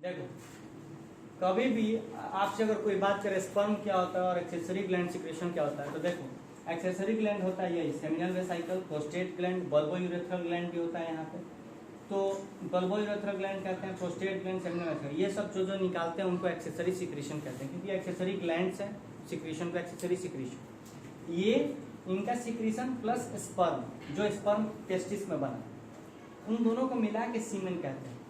देखो, कभी भी आपसे अगर कोई बात करे स्पर्म क्या होता है और एक्सेसरी ग्लैंड सिक्रेशन क्या होता है, तो देखो एक्सेसरी ग्लैंड होता है यही seminal vesicle, prostate gland, bulbourethral gland भी होता है यहाँ पे। तो बल्बोयूरेथ्रल ग्लैंड कहते हैं, प्रोस्टेट ग्लैंड, सेमिनल वेसाइकल, ये सब जो निकालते हैं उनको एक्सेसरी सिक्रेशन कहते हैं, क्योंकि एक्सेसरी ग्लैंड्स है, सिक्रेशन को एक्सेसरी सिक्रेशन। ये इनका सिक्रेशन प्लस स्पर्म, जो स्पर्म टेस्टिस में बना, उन दोनों को मिला के सीमेन कहते हैं।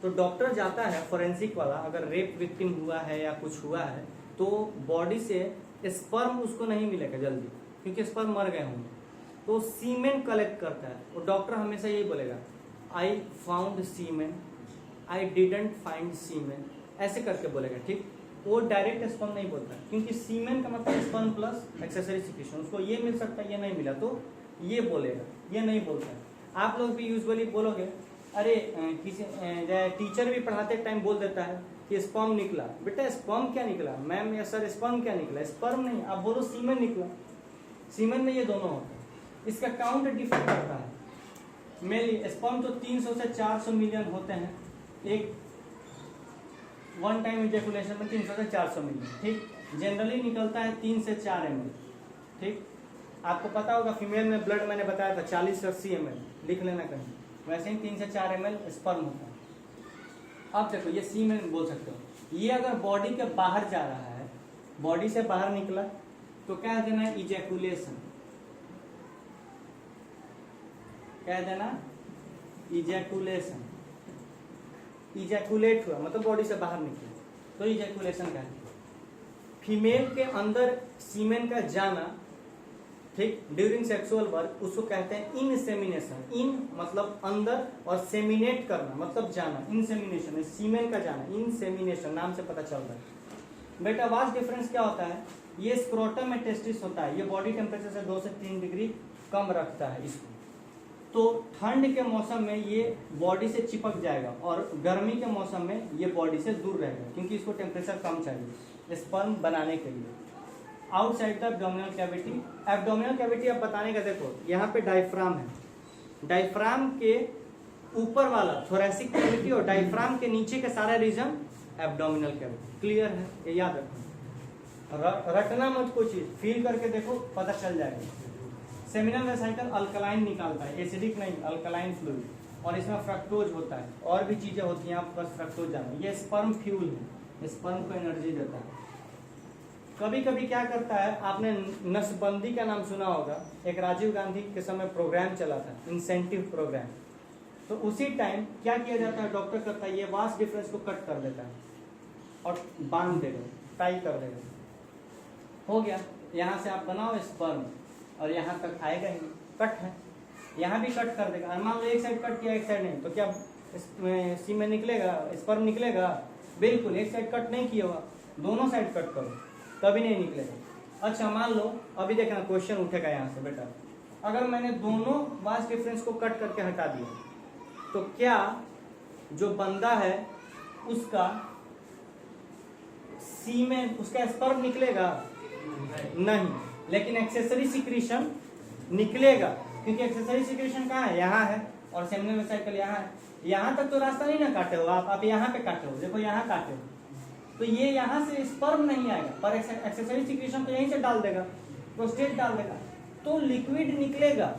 तो डॉक्टर जाता है फोरेंसिक वाला, अगर रेप विक्टिम हुआ है या कुछ हुआ है तो बॉडी से स्पर्म उसको नहीं मिलेगा जल्दी, क्योंकि स्पर्म मर गए होंगे, तो सीमेन कलेक्ट करता है। और डॉक्टर हमेशा यही बोलेगा, I found semen, I didn't find semen, ऐसे करके बोलेगा, ठीक। वो डायरेक्ट स्पर्म नहीं बोलता, क्योंकि सीमेन का मतलब स्पर्म प्लस एक्सेसरी सिक्रेशन, उसको ये मिल सकता है, ये नहीं मिला तो ये बोलेगा, ये नहीं बोलता है। आप लोग भी यूजुअली बोलोगे, अरे किसी टीचर भी पढ़ाते टाइम बोल देता है कि स्पर्म निकला, बेटा स्पर्म क्या निकला मैम या सर, स्पर्म क्या निकला, स्पर्म नहीं, आप बोलो सीमेन निकला। सीमेन में ये दोनों होता है, इसका काउंट डिफर करता है। मेनली स्पर्म तो 300 से 400 मिलियन होते हैं, एक वन टाइम इजैकुलेशन में 300 से 400 मिलियन, ठीक। जनरली निकलता है 3 से 4 ml, ठीक। आपको पता होगा फीमेल में ब्लड मैंने बताया था 40 से 80 ml, लिख लेना कहीं, वैसे ही 3 से 4 ml स्पर्म होता है। अब देखो ये सीमेन बोल सकते हो, ये अगर बॉडी के बाहर जा रहा है, बॉडी से बाहर निकला तो क्या देना है, इजैकुलेशन, क्या देना, इजैकुलेशन, इजैकुलेट हुआ मतलब बॉडी से बाहर निकला तो इजैकुलेशन कहते हैं। फीमेल के अंदर सीमेन का जाना, ठीक, ड्यूरिंग सेक्सुअल वर्क, उसको कहते हैं इनसेमिनेशन। इन मतलब अंदर और सेमिनेट करना मतलब जाना, इनसेमिनेशन, सीमेन का जाना, इनसेमिनेशन नाम से पता चल रहा है। बेटा वास्ट डिफरेंस क्या होता है, ये स्क्रोटम में टेस्टिस होता है, ये बॉडी टेम्परेचर से 2 से 3 डिग्री कम रखता है इसको, तो ठंड के मौसम में ये बॉडी से चिपक जाएगा और गर्मी के मौसम में ये बॉडी से दूर रहेगा, क्योंकि इसको टेम्परेचर कम चाहिए स्पर्म बनाने के लिए। Outside the abdominal cavity, abdominal cavity अब बताने का, देखो यहाँ पे डायफ्राम है, डायफ्राम के ऊपर वाला थोरैसिक कैविटी और डायफ्राम के नीचे के सारा रीजन एब्डोमिनल कैविटी। क्लियर है, ये याद रखो, रटना मत कोई चीज, फील करके देखो पता चल जाएगा। सेमिनल वेसाइकल अल्कलाइन निकालता है, एसिडिक नहीं, अल्कलाइन फ्लूइड, और इसमें फ्रक्टोज होता है, और भी चीजें होती हैं, आप बस फ्रक्टोज जानो। ये स्पर्म फ्यूल है, स्पर्म को एनर्जी देता है। कभी कभी क्या करता है, आपने नसबंदी का नाम सुना होगा, एक राजीव गांधी के समय प्रोग्राम चला था, इंसेंटिव प्रोग्राम, तो उसी टाइम क्या किया जाता है, डॉक्टर करता है ये वास्ट डिफरेंस को कट कर देता है और बांध देगा, टाई कर देगा, हो गया। यहाँ से आप बनाओ स्पर्म और यहाँ तक आएगा ही, कट है, यहाँ भी कट कर देगा। मान लो एक साइड कट किया एक साइड नहीं, तो क्या सीमेन निकलेगा, स्पर्म निकलेगा? बिल्कुल, एक साइड कट नहीं किया हुआ, दोनों साइड कट करो तभी नहीं निकलेगा। अच्छा मान लो, अभी देखना क्वेश्चन उठेगा यहाँ से बेटा, अगर मैंने दोनों वास्ट डिफरेंस को कट करके हटा दिया तो क्या जो बंदा है उसका सीमेन, उसका स्पर्म निकलेगा? नहीं, लेकिन एक्सेसरी सिक्रीशन निकलेगा, क्योंकि एक्सेसरी सिक्रीशन कहाँ है, यहाँ है, और सेमिनल वेसाइकल यहाँ है। यहाँ तक तो रास्ता नहीं ना काटे हो आप यहाँ पे काटे हो, देखो यहाँ काटे हो, तो ये यहाँ से स्पर्म नहीं आएगा, पर एक्सेसरी सिक्रीशन तो यहीं से डाल देगा, प्रोस्टेट डाल देगा, तो लिक्विड निकलेगा,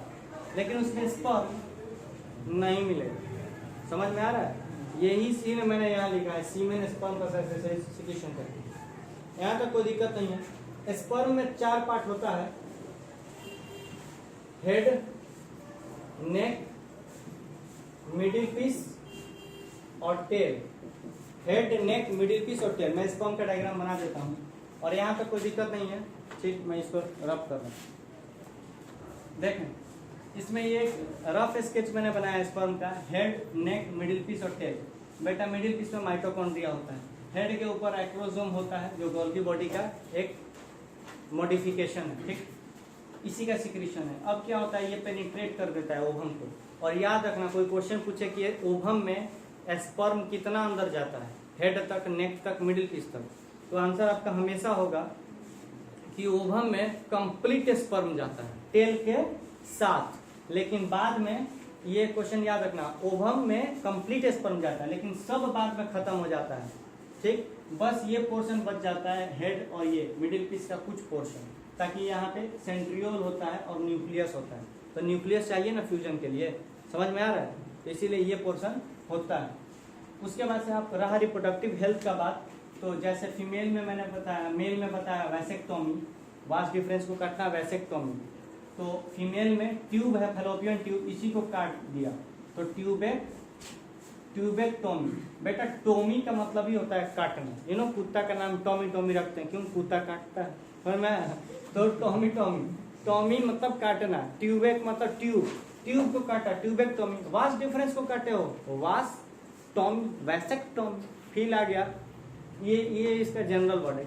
लेकिन उसमें स्पर्म नहीं मिलेगा। समझ में आ रहा है? यही सीन मैंने यहाँ लिखा है, सीमेन स्पर्म का एक्सेसरी सिक्रीशन करके, यहाँ तक कोई दिक्कत नहीं है। स्पर्म में 4 पार्ट होता है, हेड, नेक, मिडिल पीस और टेल। हेड, नेक, मिडिल पीस और टेल। मैं स्पर्म का डायग्राम बना देता हूँ, और यहाँ तक कोई दिक्कत नहीं है, ठीक, मैं इसको रफ कर रहा हूँ। देखें, इसमें ये रफ स्केच मैंने बनाया स्पर्म का, हेड, नेक, मिडिल पीस और टेल। बेटा मिडिल पीस में माइटोकॉन्ड्रिया होता है, हेड के ऊपर एक्रोसोम होता है, जो गोल्गी बॉडी का एक मॉडिफिकेशन है, ठीक, इसी का सिक्रीशन है। अब क्या होता है, ये पेनिट्रेट कर देता है ओवम को, और याद रखना कोई क्वेश्चन पूछे कि ओवम में स्पर्म कितना अंदर जाता है, हेड तक, नेक तक, मिडिल पीस तक, तो आंसर आपका हमेशा होगा कि ओवम में कंप्लीट स्पर्म जाता है टेल के साथ, लेकिन बाद में ये क्वेश्चन याद रखना, ओवम में कंप्लीट स्पर्म जाता है लेकिन सब बाद में खत्म हो जाता है, ठीक। बस ये पोर्शन बच जाता है हेड और ये मिडिल पीस का कुछ पोर्शन, ताकि यहाँ पे सेंट्रियोल होता है और न्यूक्लियस होता है। तो न्यूक्लियस चाहिए ना फ्यूजन के लिए, समझ में आ रहा है, तो इसीलिए ये पोर्शन होता है। उसके बाद से आप रहा रिप्रोडक्टिव हेल्थ का बात, तो जैसे फीमेल में मैंने बताया, मेल में बताया वैसेक्टोमी, वास्ट डिफरेंस को काटना वैसेक्टोमी। तो फीमेल में ट्यूब है, फैलोपियन ट्यूब, इसी को काट दिया तो ट्यूबेक्टोमी। बेटा टोमी का मतलब ही होता है काटना, यू नो, कुत्ता का नाम टॉमी टॉमी रखते हैं, क्यों, कुत्ता काटता है, समझ में। तो टॉमी टॉमी, टॉमी मतलब काटना, ट्यूबेक मतलब ट्यूब, ट्यूब को काटा, ट्यूबेक्टोमी। वास्ट डिफरेंस को काटे हो, वास्ट टॉमी, वैसेक्टोमी, फील आ गया। ये इसका जनरल वर्ड है,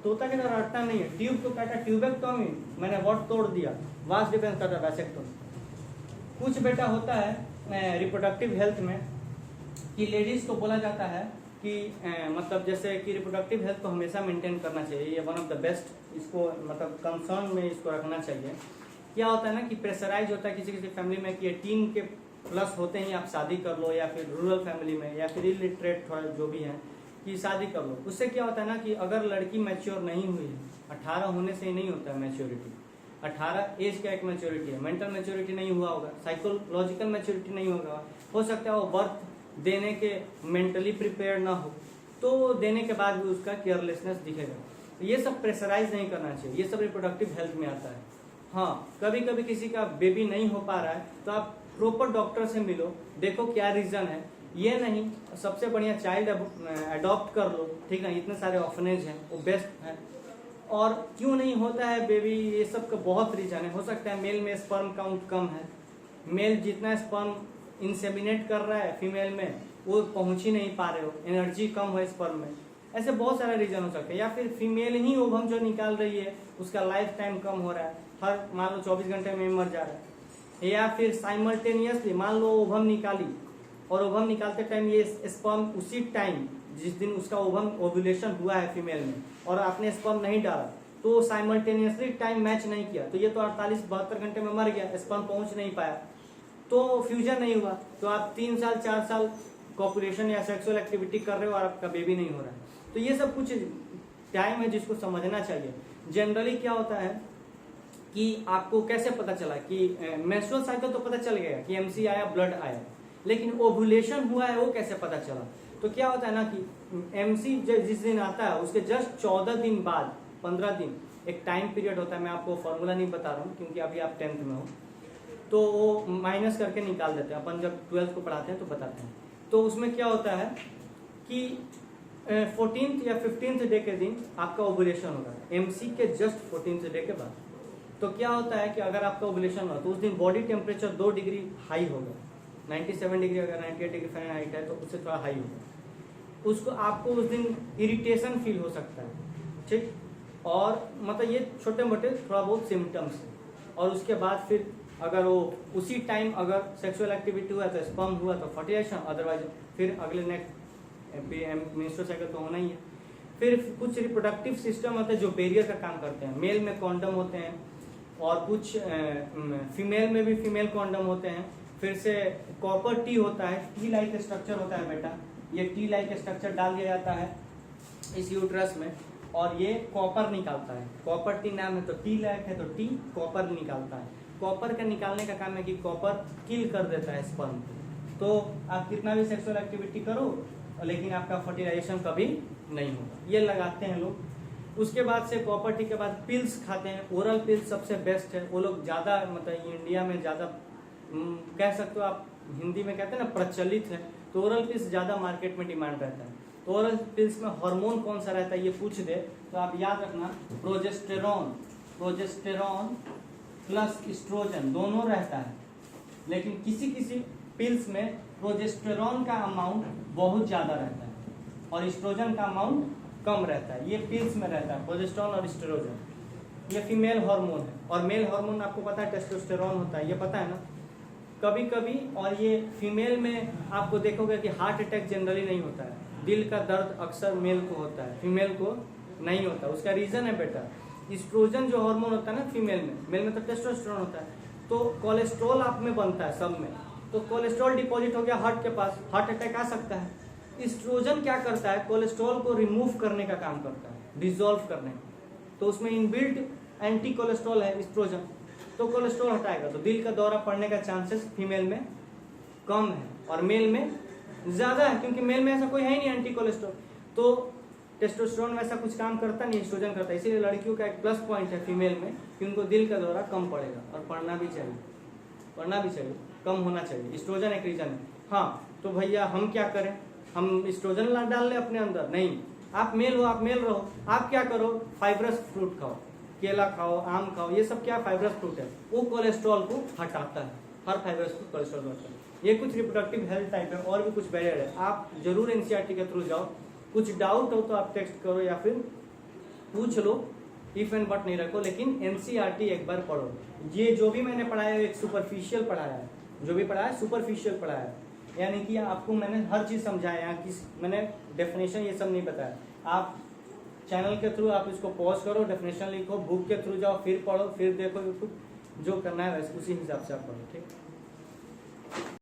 तोता के तरह रटना नहीं है। ट्यूब को काटा ट्यूबेक्टोमी, मैंने वर्ड तोड़ दिया, वास्ट डिफरेंस काटा वैसेक्टोमी। कुछ बेटा होता है रिप्रोडक्टिव हेल्थ में कि लेडीज को बोला जाता है कि मतलब जैसे कि रिप्रोडक्टिव हेल्थ को हमेशा मेंटेन करना चाहिए, ये वन ऑफ द बेस्ट, इसको मतलब कंसर्न में इसको रखना चाहिए। क्या होता है ना कि प्रेशराइज होता है किसी किसी फैमिली में कि 18 के प्लस होते ही आप शादी कर लो, या फिर रूरल फैमिली में, या फिर इलिटरेट थोड़ा जो भी है कि शादी कर लो। उससे क्या होता है ना कि अगर लड़की मैच्योर नहीं हुई है, 18 होने से ही नहीं होता है मैच्योरिटी, 18 एज का एक मैच्योरिटी है, मेंटल मैच्योरिटी नहीं हुआ होगा, साइकोलॉजिकल मैच्योरिटी नहीं होगा, हो सकता है वो बर्थ देने के मेंटली प्रिपेयर ना हो, तो देने के बाद भी उसका केयरलेसनेस दिखेगा। तो ये सब प्रेशराइज नहीं करना चाहिए, ये सब रिप्रोडक्टिव हेल्थ में आता है। हाँ, कभी कभी किसी का बेबी नहीं हो पा रहा है तो आप प्रॉपर डॉक्टर से मिलो, देखो क्या रीजन है, ये नहीं सबसे बढ़िया चाइल्ड अडॉप्ट कर लो, ठीक है, इतने सारे ऑर्फनेज हैं, वो बेस्ट है। और क्यों नहीं होता है बेबी, ये सब का बहुत रीजन है। हो सकता है मेल में स्पर्म काउंट कम है, मेल जितना स्पर्म इंसेमिनेट कर रहा है फीमेल में वो पहुंच ही नहीं पा रहे हो, एनर्जी कम है स्पर्म में, ऐसे बहुत सारे रीजन हो सकते हैं। या फिर फीमेल ही ओवम जो निकाल रही है उसका लाइफ टाइम कम हो रहा है, हर मान लो 24 घंटे में मर जा रहा है। या फिर साइमल्टेनियसली मान लो ओवम निकाली और ओवम निकालते टाइम ये स्पर्म उसी टाइम जिस दिन उसका ओवम ओव्यूलेशन हुआ है फीमेल में और आपने स्पर्म नहीं डाला तो साइमल्टेनियसली टाइम मैच नहीं किया, तो ये तो 48-72 घंटे में मर गया, स्पर्म पहुंच नहीं पाया, तो फ्यूजन नहीं हुआ, तो आप 3 साल 4 साल कॉपुलेशन या सेक्सुअल एक्टिविटी कर रहे हो और आपका बेबी नहीं हो रहा है। तो ये सब कुछ टाइम है जिसको समझना चाहिए। जनरली क्या होता है कि आपको कैसे पता चला कि मेंस्ट्रुअल साइकिल तो पता चल गया कि एमसी आया, ब्लड आया, लेकिन ओव्यूलेशन हुआ है वो कैसे पता चला। तो क्या होता है ना कि एमसी जिस दिन आता है उसके जस्ट 14 दिन बाद, 15 दिन एक टाइम पीरियड होता है, मैं आपको फॉर्मूला नहीं बता रहा हूँ क्योंकि अभी आप 10th में हो, तो वो माइनस करके निकाल देते हैं, अपन जब 12th को पढ़ाते हैं तो बताते हैं। तो उसमें क्या होता है कि 14th या 15th डे के दिन आपका ओव्यूलेशन होगा, एमसी के जस्ट 14th डे के बाद। तो क्या होता है कि अगर आपका ओव्यूलेशन हुआ तो उस दिन बॉडी टेम्परेचर 2 डिग्री हाई होगा, 97 डिग्री अगर 98 डिग्री फ़ारेनहाइट है तो उससे थोड़ा हाई होगा, उसको आपको उस दिन इरिटेशन फील हो सकता है, ठीक। और मतलब ये छोटे मोटे थोड़ा बहुत सिम्टम्स है। और उसके बाद फिर अगर वो उसी टाइम अगर सेक्सुअल एक्टिविटी हुआ तो स्पर्म हुआ तो फर्टिलाइजेशन, अदरवाइज फिर अगले नेक्स्ट मेंस्ट्रुअल साइकिल तो होना ही है। फिर कुछ रिप्रोडक्टिव सिस्टम होते हैं जो बैरियर का काम करते हैं, मेल में कॉन्डम होते हैं और कुछ फीमेल में भी फीमेल कॉन्डम होते हैं। फिर से कॉपर टी होता है, टी लाइक स्ट्रक्चर होता है बेटा, ये टी लाइक स्ट्रक्चर डाल दिया जाता है इस यूट्रस में और ये कॉपर निकालता है, कॉपर टी नाम है तो टी लाइक है तो टी कॉपर निकालता है। कॉपर का निकालने का काम है कि कॉपर किल कर देता है स्पर्म को, तो आप कितना भी सेक्सुअल एक्टिविटी करो लेकिन आपका फर्टिलाइजेशन कभी नहीं होगा, ये लगाते हैं लोग। उसके बाद से कॉपर टी के बाद पिल्स खाते हैं, ओरल पिल्स सबसे बेस्ट है, वो लोग ज़्यादा मतलब इंडिया में ज़्यादा कह सकते हो आप, हिंदी में कहते हैं ना प्रचलित है, तो ओरल पिल्स ज़्यादा मार्केट में डिमांड रहता है। तो ओरल पिल्स में हार्मोन कौन सा रहता है ये पूछ दे तो आप याद रखना, प्रोजेस्टेरॉन प्लस एस्ट्रोजन दोनों रहता है, लेकिन किसी किसी पिल्स में प्रोजेस्टेरॉन का अमाउंट बहुत ज़्यादा रहता है और एस्ट्रोजन का अमाउंट कम रहता है। ये पिल्स में रहता है प्रोजेस्टेरॉन और एस्ट्रोजन, ये फीमेल हार्मोन है। और मेल हार्मोन आपको पता है टेस्टोस्टेरॉन होता है, ये पता है ना कभी कभी। और ये फीमेल में आपको देखोगे कि हार्ट अटैक जनरली नहीं होता है, दिल का दर्द अक्सर मेल को होता है, फीमेल को नहीं होता। उसका रीज़न है बेटा, एस्ट्रोजन जो हार्मोन होता है ना फीमेल में, मेल में तो टेस्टोस्टेरोन होता है, तो कोलेस्ट्रॉल आप में बनता है सब में, तो कोलेस्ट्रॉल डिपॉजिट हो गया हार्ट के पास, हार्ट अटैक आ सकता है। एस्ट्रोजन क्या करता है, कोलेस्ट्रॉल को रिमूव करने का काम करता है, डिसॉल्व करने का। तो उसमें इनबिल्ट एंटी कोलेस्ट्रॉल है एस्ट्रोजन, तो कोलेस्ट्रॉल हटाएगा। तो दिल का दौरा पड़ने का चांसेस फीमेल में कम है और मेल में ज्यादा है, क्योंकि मेल में ऐसा कोई है ही नहीं एंटी कोलेस्ट्रॉल। तो टेस्टोस्टेरोन वैसा कुछ काम करता नहीं, एस्ट्रोजन करता है। इसीलिए लड़कियों का एक प्लस पॉइंट है फीमेल में कि उनको दिल का दौरा कम पड़ेगा, और पड़ना भी चाहिए, पड़ना भी चाहिए, कम होना चाहिए। एस्ट्रोजन एक रीजन है। हाँ, तो भैया हम क्या करें, हम एस्ट्रोजन डाल लें अपने अंदर? नहीं, आप मेल हो, आप मेल रहो। आप क्या करो, फाइब्रस फ्रूट खाओ, केला खाओ, आम खाओ, ये सब क्या फाइब्रस फ्रूट है, वो कोलेस्ट्रॉल को हटाता है। हर फाइब्रस फ्रूट कोलेस्ट्रॉल हटाता है। ये कुछ रिप्रोडक्टिव हेल्थ टाइप है, और भी कुछ बैरियर है। आप जरूर एनसीईआरटी के थ्रू जाओ, कुछ डाउट हो तो आप टेक्स्ट करो या फिर पूछ लो, इफ एंड बट नहीं रखो, लेकिन एनसीईआरटी एक बार पढ़ो। ये जो भी मैंने पढ़ाया है एक सुपरफिशियल पढ़ाया है, जो भी पढ़ाया है सुपरफिशियल पढ़ाया है, यानी कि आपको मैंने हर चीज समझाया, मैंने डेफिनेशन ये सब नहीं बताया। आप चैनल के थ्रू आप इसको पॉज करो, डेफिनेशन लिखो, बुक के थ्रू जाओ, फिर पढ़ो, फिर देखो यूट्यूब, जो करना है वैसे उसी हिसाब से आप पढ़ो। ठीक।